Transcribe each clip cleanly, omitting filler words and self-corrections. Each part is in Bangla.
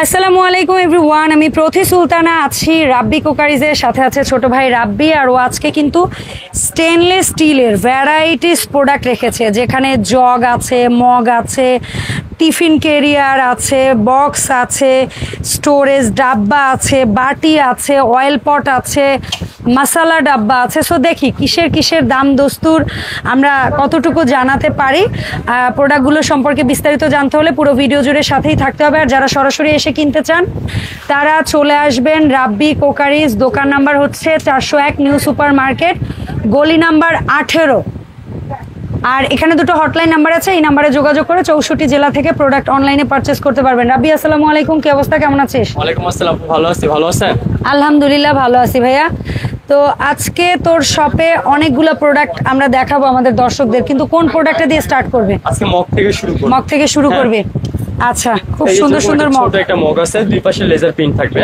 আসসালামু আলাইকুম এভরিওয়ান, আমি প্রথি সুলতানা আছি রাব্বি কুকারিজের সাথে আছে ছোট ভাই রাব্বি। আর ও আজকে কিন্তু স্টেনলেস স্টিলের ভ্যারাইটিস প্রোডাক্ট রেখেছে, যেখানে জগ আছে, মগ আছে, টিফিন ক্যারিয়ার আছে, বক্স আছে, স্টোরেজ ডাব্বা আছে, বাটি আছে, অয়েল পট আছে, মশলা ডাব্বা আছে। সো দেখি কিসের কিসের দাম দস্তুর আমরা কতটুকু জানাতে পারি। প্রোডাক্টগুলো সম্পর্কে বিস্তারিত জানতে হলে পুরো ভিডিও জুড়ে সাথেই থাকতে হবে। আর যারা সরাসরি এসে কিনতে চান তারা চলে আসবেন রাব্বি কুকারিজ। দোকান নাম্বার হচ্ছে 401 নিউ সুপার মার্কেট, গলি নাম্বার 18। আর এখানে দুটো হটলাইন নাম্বার আছে, এই নাম্বারে যোগাযোগ করে 64 জেলা থেকে প্রোডাক্ট অনলাইনে পারচেজ করতে পারবেন। রাব্বি আসসালামু আলাইকুম, কি অবস্থা, কেমন আছিস? ওয়ালাইকুম আসসালাম, ভালো আছি। ভালো আছেন? আলহামদুলিল্লাহ ভালো আছি ভাইয়া। তো আজকে তোর শপে অনেকগুলো প্রোডাক্ট আমরা দেখাবো আমাদের দর্শকদের, কিন্তু কোন প্রোডাক্টটা দিয়ে স্টার্ট করবে? আজকে মগ থেকে শুরু করব। মগ থেকে শুরু করবে? আচ্ছা, খুব সুন্দর সুন্দর মগ। ছোট একটা মগ আছে, দুই পাশে লেজার প্রিন্ট থাকবে।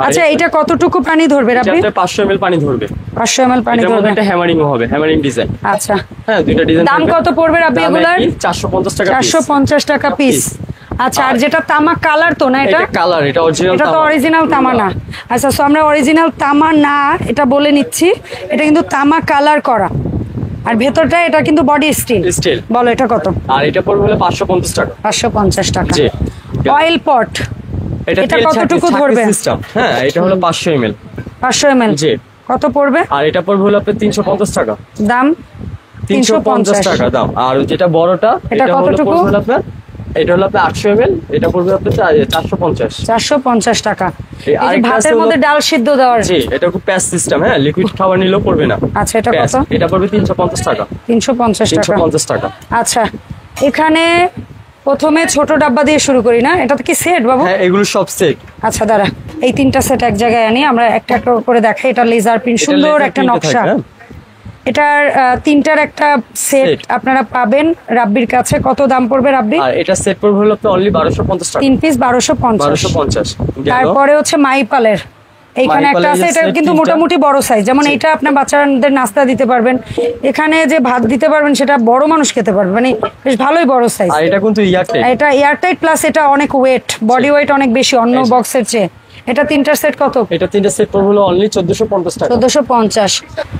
আচ্ছা, এটা কতটুকু পানি ধরবে রাব্বি? এটা 500 ml পানি ধরবে। 500 ml পানি ধরবে। এটা একটা হ্যামারিং হবে, হ্যামারিং ডিজাইন। আচ্ছা, হ্যাঁ, দুইটা ডিজাইন। দাম কত পড়বে রাব্বি এগুলার? 450 টাকা পিস। 450 টাকা পিস। আচ্ছা, আর যেটা তামা কালার তো না? এটা কালার, এটা অরিজিনাল তামা। এটা তো অরিজিনাল তামা না। আচ্ছা, সো আমরা অরিজিনাল তামা না এটা বলে নিচ্ছি, এটা কিন্তু তামা কালার করা। আর ভেতরটা এটা কিন্তু বডি স্টিল। স্টিল। বলো এটা কত? আর এটা পড়বে হলো 550 টাকা। 550 টাকা। জি। অয়েল পট এটা কতটুকু ধরবে? সিস্টেম। হ্যাঁ, এটা হলো 500 ml। 500 ml। জি। কত পড়বে? আর এটা পড়বে হলো আপনার 350 টাকা দাম। 350 টাকা দাম। আর যেটা বড়টা এটা কতটুকু? আপনার এটা হলো আপনার 800 ml, এটা পড়বে আপনার 450। 450 টাকা। এই ভাতের মধ্যে ডাল সিদ্ধ দেওয়ার। জি, এটা খুব প্যাস সিস্টেম। হ্যাঁ, লিকুইড খাবার নিলেও পড়বে না। আচ্ছা, এটা কত? এটা পড়বে 350 টাকা। 350 টাকা। আচ্ছা, এখানে প্রথমে ছোট ডাব্বা দিয়ে শুরু করি না? এটা তো কি সেট বাবু? হ্যাঁ, এগুলো সব সেট। আচ্ছা দাঁড়া, এই তিনটা সেট এক জায়গায় আনি, আমরা একটা একটা করে দেখাই। এটা লেজার প্রিন্ট, সুন্দর একটা নকশা। এটার তিনটার একটা সেট আপনারা পাবেন রাব্বির কাছে। কত দাম পড়বে রাব্বি? আর এটা সেট পড়বে হলো আপনার অনলি 1250 টাকা। 3 পিস 1250। তারপরে হচ্ছে মাইপালের এইখানে একটা আছে, এটা কিন্তু মোটামুটি বড় সাইজ। যেমন এইটা আপনার বাচ্চাদের নাস্তা দিতে পারবেন, এখানে যে ভাত দিতে পারবেন সেটা বড় মানুষ খেতে পারবে, মানে বেশ ভালোই বড় সাইজ। আর এটা কিন্তু এয়ারটাইট। এটা এয়ারটাইট প্লাস এটা অনেক ওয়েট, বডি ওয়েট অনেক বেশি অন্য বক্সের চেয়ে। এটা তিনটার সেট কত? এটা তিনটা সেট পড়বে হলো অনলি 1450 টাকা। 1450।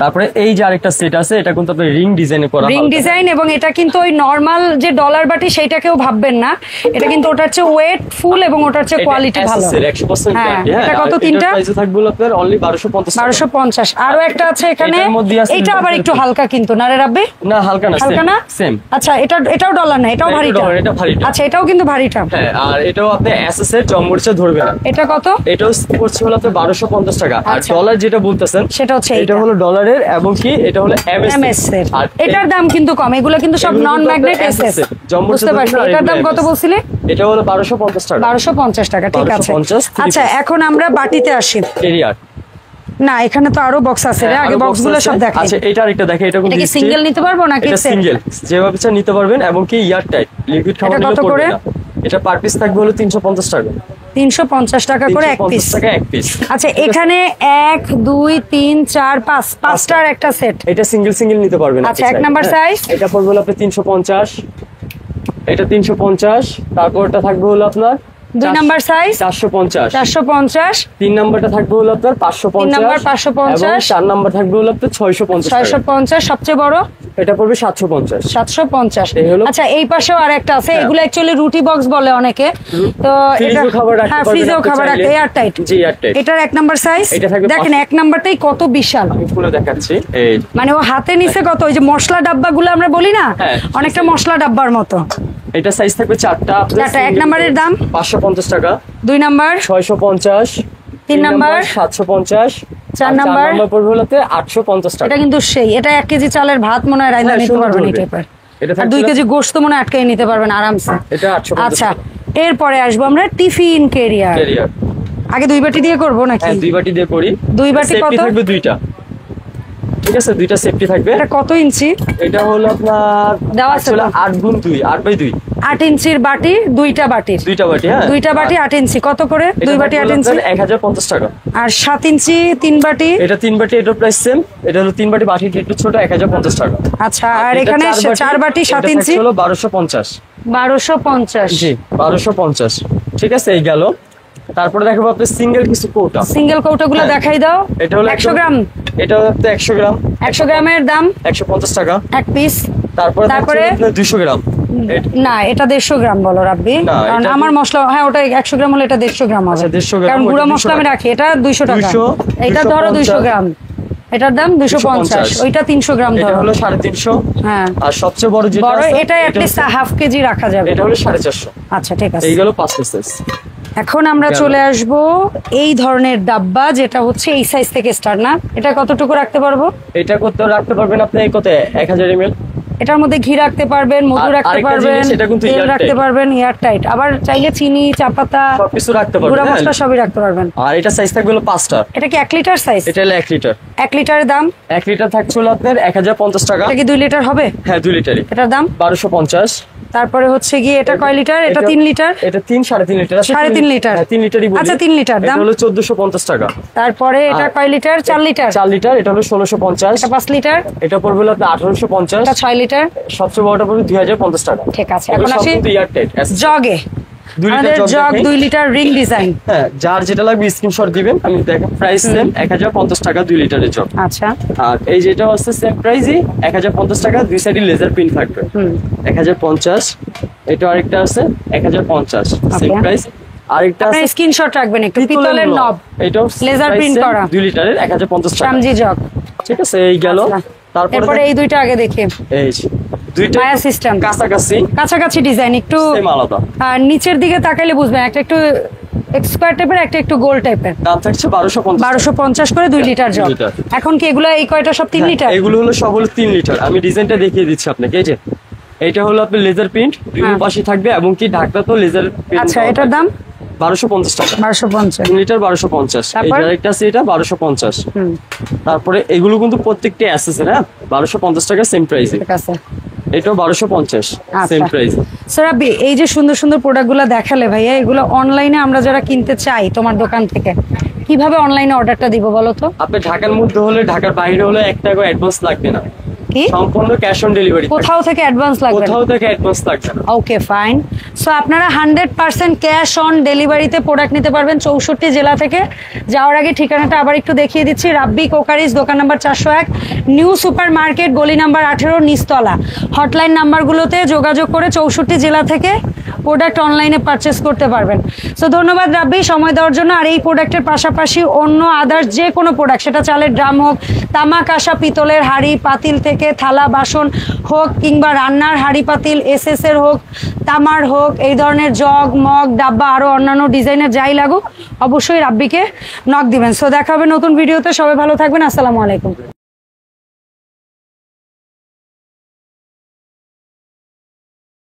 তারপরে এই যে আরেকটা সেট আছে, এটা কিন্তু আপনি রিং ডিজাইনে করা। রিং ডিজাইন, এবং এটা কিন্তু ওই নরমাল যে ডলার বাটি সেইটাকেও ভাববেন না, এটা কিন্তু ওটার চেয়ে ওয়েট ফুল এবং ওটার চেয়ে কোয়ালিটি ভালো। 100% গ্যারান্টি। এটা কত? তিনটা প্রাইসে থাকবে হলো আপনার অনলি 1250 টাকা। 1250। আরো একটা আছে এখানে, এটা আবার একটু হালকা কিন্তু না রে রাব্বি? না, হালকা না, হালকা না, সেম। আচ্ছা, এটাও ডলার না, এটাও ভারীটা। এটা ভারীটা। আচ্ছা, এটাও কিন্তু ভারীটা। হ্যাঁ, আর এটাও আপনি এসএসএর জম্বুরচে ধরবে না। এটা কত? এটাও পড়ছে হলো আপনার 1250 টাকা। আর ডলার যেটা বলতেছেন সেটা হচ্ছে এটা হলো ডলারের, এবং কি এটা হলো এমএস এর। আর এটার দাম কিন্তু কম, এগুলো কিন্তু সব নন ম্যাগনেট এসএস। বুঝতে পারছি। এটার দাম কত বলছিলে? এটা হলো 1250 টাকা। 1250 টাকা, ঠিক আছে। আচ্ছা, এখন আমরা বাটিতে আসি। ক্যারিয়ার না, এখানে তো আরো বক্স আছে রে, আগে বক্সগুলো সব দেখাই। আচ্ছা, এটা আরেকটা দেখে। এটা কি সিঙ্গেল নিতে পারবো নাকি এটা সিঙ্গেল? যেভাবে ইচ্ছা নিতে পারবেন, এবং কি এয়ার টাইট, লিকুইড খাবার নিলে পড়বে না। এটা পার পিস থাকবে হলো 350 টাকা। 350 টাকা করে এক পিস। আচ্ছা, এখানে 1 2 3 4 5 পাঁচটার একটা সেট। এটা সিঙ্গেল নিতে পারবেন। আচ্ছা, এক নাম্বার সাইজ এটা পড়বে হলো আপনার 350। এটা 350। তারপরটা থাকবে হলো আপনার 2 নাম্বার সাইজ 450। 3 নাম্বারটা থাকবে হলো আপনার 550। 3 নাম্বার 550। এবং 4 নাম্বার থাকবে হলো আপনার 650। 650 সবচেয়ে বড়। এটা পড়বে 750। 750। আচ্ছা, এই পাশেও আরেকটা আছে, এগুলো অ্যাকচুয়ালি রুটি বক্স বলে অনেকে। তো এটা হ্যাঁ, ফ্রিজেও খাবার রাখতে এয়ারটাইট। জি, এয়ারটাইট। এটার এক নাম্বার সাইজ দেখেন, এক নাম্বারটাই কত বিশাল। আমি পুরো দেখাচ্ছি। এই মানে ও হাতে নিচে কত, ওই যে মশলা ডাব্বাগুলো আমরা বলি না, অনেকটা মশলা ডাব্বার মতো। এটা সাইজ থাকবে 4টা। এক নাম্বারের দাম 550 টাকা। 2 নাম্বার 650। 3 নাম্বার 750। 4 নাম্বার পড়বে হলো 850 টাকা। এটা কিন্তু সেই, এটা 1 কেজি চালের ভাত মনে হয় রাইন্দা নিতে পারবেন এই টাইপের। আর 2 কেজি গোশত মনে হয় আটকাই নিতে পারবেন আরামসে। এটা 850। আচ্ছা, এরপরে আসবো আমরা টিফিন ক্যারিয়ার। আগে 2 বাটি দিয়ে করব নাকি? হ্যাঁ, 2 বাটি দিয়ে করি। 2 বাটি কত থাকবে? 2টা। ঠিক আছে, 2টা সেফটি থাকবে। এটা কত ইঞ্চি? এটা হলো আপনার দেওয়া আছে 8x2, 8x2। 8 ইঞ্চির বাটি, দুইটা বাটি। হ্যাঁ, 2টা বাটি 8 ইঞ্চি। কত করে 2 বাটি 8 ইঞ্চি? 1050 টাকা। আর 7 ইঞ্চি 3 বাটি? এটা 3 বাটি, এটা প্রাইস সেম। এটা হলো 3 বাটি, বাটিটা একটু ছোট, 1050 টাকা। আচ্ছা, আর এখানে 4 বাটি 7 ইঞ্চি হলো 1250। 1250। জি, 1250। ঠিক আছে, এই গেল। তারপরে দেখাবো আপনার সিঙ্গেল কিছু কৌটা। সিঙ্গেল কৌটাগুলো দেখাই দাও। এটা হলো 100 গ্রাম। এটা হলো 100 গ্রাম। 100 গ্রামের দাম 150 টাকা এক পিস। তারপরে 200 গ্রাম। না, এটা 150 গ্রাম বলো রাব্বি, কারণ আমার মসলা, হ্যাঁ ওটা 100 গ্রাম হলে এটা 150 গ্রাম হবে, 150 গ্রাম, কারণ গুঁড়া মশলা আমি রাখি। এটা 200 টাকা। এটা ধরো 200 গ্রাম, এটার দাম 250। ওইটা 300 গ্রাম ধরো, এটা হলো 350। হ্যাঁ, আর সবচেয়ে বড় যেটা বড় আছে এটা এট লিস্ট হাফ কেজি রাখা যাবে, এটা হলো 450। আচ্ছা ঠিক আছে, এই গেল 5 পিস। এখন আমরা চলে আসব এই ধরনের ডাব্বা, যেটা হচ্ছে এই সাইজ থেকে স্টার্ট। না, এটা কতটুকু রাখতে পারবো? এটা কত রাখতে পারবেন আপনি? কত? 1000 ml। এটার মধ্যে ঘি রাখতে পারবেন, মধু রাখতে পারবেন, তেল রাখতে পারবেন, এয়ার টাইট। আবার চাইলে চিনি, চা পাতা, সবকিছু রাখতে পারবেন, গুঁড়া মশলা সবই রাখতে পারবেন। আর এটা সাইজ থাকবে হলো 5টা। এটা কি 1 লিটার সাইজ? এটা হলো 1 লিটার। 1 লিটারের দাম? 1 লিটার থাকছে হলো আপনার 1050 টাকা। এটা কি 2 লিটার হবে? হ্যাঁ 2 লিটারই। এটার দাম 1250। তারপরে হচ্ছে গিয়ে এটা কয় লিটার? এটা 3 লিটার। এটা 3.5 লিটার। 3.5 লিটার। হ্যাঁ 3 লিটারই বলি। আচ্ছা 3 লিটার দাম এটা হলো 1450 টাকা। তারপরে এটা কয় লিটার? 4 লিটার। 4 লিটার, এটা হলো 1650। এটা 5 লিটার। এটা পড়বে হলো আপনার 1850। এটা 6 লিটার। সবচেয়ে বড়টা পড়বে 2050 টাকা। ঠিক আছে, এখন আসি এয়ারটাইট জগে। 2 আমাদের litre jug 2 litre ring design. হ্যাঁ, যার যেটা লাগবে স্ক্রিনশট দিবেন, আমি দেখেন প্রাইস সেম 1050 টাকা 2 লিটারের জগ। আচ্ছা, আর এই যেটা হচ্ছে সেম প্রাইসই 1050 টাকা, দুই সাইডে লেজার প্রিন্ট থাকবে। 1050। এটা আরেকটা আছে 1050, সেম প্রাইস। আরেকটা আছে স্ক্রিনশট রাখবেন একটু, পিতলের নব, এটাও লেজার প্রিন্ট করা 2 লিটারের 1050 টাকা। সামজি জগ। ঠিক আছে, এই গেল। তারপরে এই দুইটা আগে দেখি। এই দুইটা মায়া সিস্টেম, কাছাকাছি ডিজাইন, একটু আলাদা। আর নিচের দিকে তাকাইলে বুঝবেন, একটা একটু স্কয়ার টাইপের, একটা একটু গোল টাইপের। দাম থাকছে 1250 করে 2 লিটার জগ। এখন কি এগুলো এই কয়টা সব 3 লিটার? এগুলো হলো সব হলো 3 লিটার। আমি ডিজাইনটা দেখিয়ে দিচ্ছি আপনাকে। এই যে এটা হলো আপনার লেজার প্রিন্ট, দুই পাশে থাকবে এবং কি ঢাকটা তো লেজার প্রিন্ট। আচ্ছা, এটার দাম 1250 টাকা। 1250 3 লিটার 1250। এই আরেকটা আছে এটা 1250। তারপরে এগুলো কিন্তু প্রত্যেকটা অ্যাসেসের, হ্যাঁ 1250 টাকা সেম প্রাইসে। ঠিক আছে, এটাও 1250 সেম প্রাইস। রাব্বি, এই যে সুন্দর সুন্দর প্রোডাক্টগুলো দেখালে ভাইয়া, এগুলো অনলাইনে আমরা যারা কিনতে চাই তোমার দোকান থেকে, কিভাবে অনলাইনে অর্ডারটা দিব বলো তো? আপনি ঢাকার মধ্যে হলে, ঢাকার বাইরে হলে 1 টাকা অ্যাডভান্স লাগবে না, কি সম্পূর্ণ ক্যাশ অন ডেলিভারি। কোথাও থেকে অ্যাডভান্স লাগবে না? কোথাও থেকে অ্যাডভান্স লাগবে না। Okay fine. সো আপনারা 100% ক্যাশ অন ডেলিভারিতে প্রোডাক্ট নিতে পারবেন 64 জেলা থেকে। যাওয়ার আগে ঠিকানাটা আবার একটু দেখিয়ে দিচ্ছি। রাব্বি কোকারিজ, দোকান নাম্বার 401, নিউ সুপার মার্কেট, গলি নাম্বার 18, নিচতলা। হটলাইন নাম্বারগুলোতে যোগাযোগ করে 64 জেলা থেকে প্রোডাক্ট অনলাইনে পারচেস করতে পারবেন। সো ধন্যবাদ রাব্বি সময় দেওয়ার জন্য। আর এই প্রোডাক্টের পাশাপাশি অন্য আদার্স যে কোনো প্রোডাক্ট, সেটা চালের ড্রাম হোক, তামা কাঁসা পিতলের হাঁড়ি পাতিল থেকে থালা বাসন হোক, কিংবা রান্নার হাঁড়ি পাতিল এসএস এর হোক, তামার হোক, এই ধরনের জগ মগ ডাব্বা আরো অন্যান্য ডিজাইনের যাই লাগুক, অবশ্যই রাব্বিকে নক দিবেন। সো দেখা হবে নতুন ভিডিওতে। সবাই ভালো থাকবেন, আসসালামু আলাইকুম।